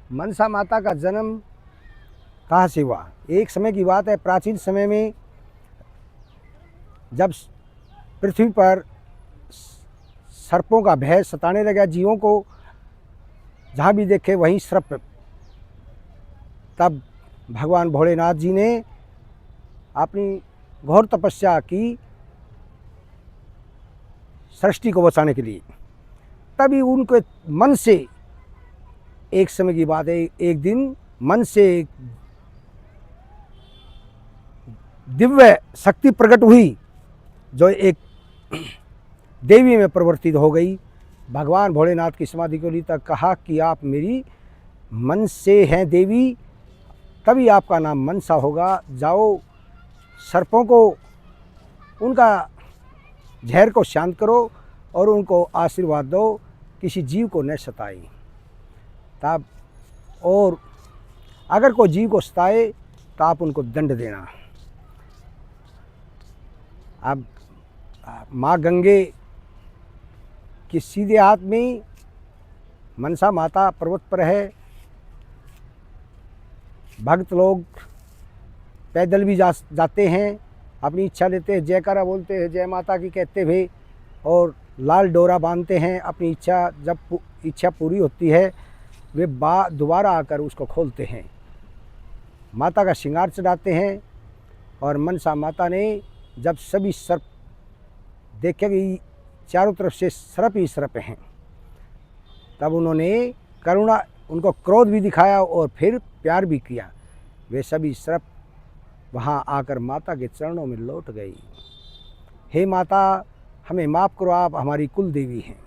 मनसा माता का जन्म कहाँ से हुआ? एक समय की बात है, प्राचीन समय में जब पृथ्वी पर सर्पों का भय सताने लगा जीवों को, जहाँ भी देखे वहीं सर्प, तब भगवान भोलेनाथ जी ने अपनी घोर तपस्या की सृष्टि को बचाने के लिए। तभी उनके मन से, एक समय की बात है, एक दिन मन से एक दिव्य शक्ति प्रकट हुई जो एक देवी में परिवर्तित हो गई। भगवान भोलेनाथ की समाधि को ली तक कहा कि आप मेरी मन से हैं देवी, तभी आपका नाम मनसा होगा। जाओ सर्पों को, उनका जहर को शांत करो और उनको आशीर्वाद दो, किसी जीव को न सताए। तब और अगर कोई जीव को सताए तो आप उनको दंड देना। अब माँ गंगे के सीधे हाथ में मनसा माता पर्वत पर है। भक्त लोग पैदल भी जाते हैं, अपनी इच्छा लेते हैं, जयकारा बोलते हैं, जय माता की कहते हुए, और लाल डोरा बांधते हैं। अपनी इच्छा, जब इच्छा पूरी होती है वे दोबारा आकर उसको खोलते हैं, माता का श्रृंगार चढ़ाते हैं। और मनसा माता ने जब सभी सर्प देखे कि चारों तरफ से सर्प ही सर्प हैं, तब उन्होंने करुणा, उनको क्रोध भी दिखाया और फिर प्यार भी किया। वे सभी सर्प वहाँ आकर माता के चरणों में लौट गई। हे माता, हमें माफ़ करो, आप हमारी कुल देवी हैं।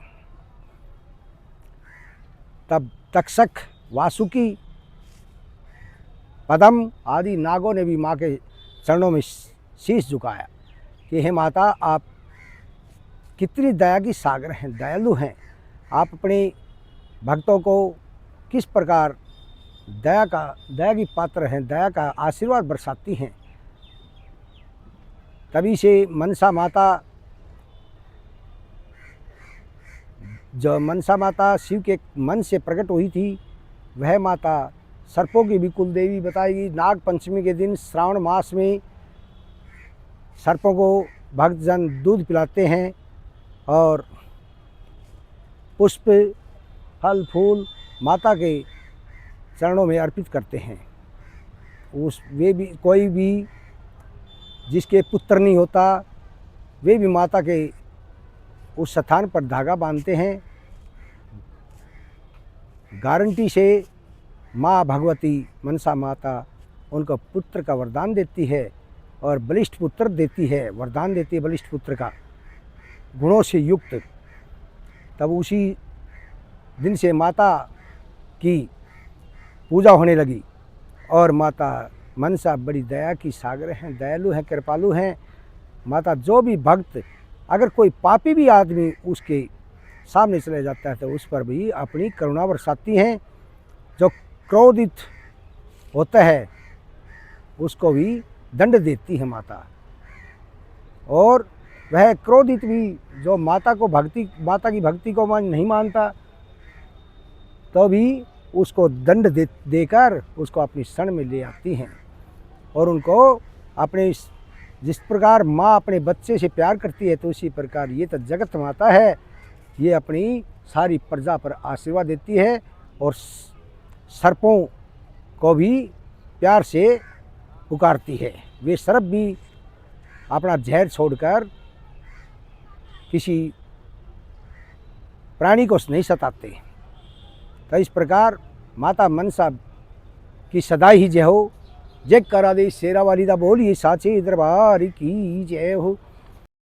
तब तक्षक, वासुकी, पद्म आदि नागों ने भी माँ के चरणों में शीश झुकाया कि हे माता, आप कितनी दया की सागर हैं, दयालु हैं। आप अपने भक्तों को किस प्रकार दया की पात्र हैं, दया का आशीर्वाद बरसाती हैं। तभी से मनसा माता, जो मनसा माता शिव के मन से प्रकट हुई थी, वह माता सर्पों की भी कुल देवी बताएगी। नाग पंचमी के दिन श्रावण मास में सर्पों को भक्तजन दूध पिलाते हैं और पुष्प, फल फूल माता के चरणों में अर्पित करते हैं। वे भी, कोई भी जिसके पुत्र नहीं होता, वे भी माता के उस स्थान पर धागा बांधते हैं। गारंटी से माँ भगवती मनसा माता उनको पुत्र का वरदान देती है और बलिष्ठ पुत्र देती है, वरदान देती है बलिष्ठ पुत्र का, गुणों से युक्त। तब उसी दिन से माता की पूजा होने लगी। और माता मनसा बड़ी दया की सागर हैं, दयालु हैं, कृपालु हैं। माता जो भी भक्त, अगर कोई पापी भी आदमी उसके सामने चले जाता है तो उस पर भी अपनी करुणा बरसाती हैं। जो क्रोधित होता है उसको भी दंड देती है माता। और वह क्रोधित भी जो माता की भक्ति को नहीं मानता, तो भी उसको दंड देकर उसको अपनी शरण में ले आती हैं। और उनको अपने, जिस प्रकार माँ अपने बच्चे से प्यार करती है, तो उसी प्रकार ये तो जगत माता है, ये अपनी सारी प्रजा पर आशीर्वाद देती है। और सर्पों को भी प्यार से पुकारती है। वे सर्प भी अपना जहर छोड़कर किसी प्राणी को नहीं सताते। तो इस प्रकार माता मनसा की सदा ही जय हो। जय करा दे शेरा वाली दा बोलिए साचे दरबार की जय हो।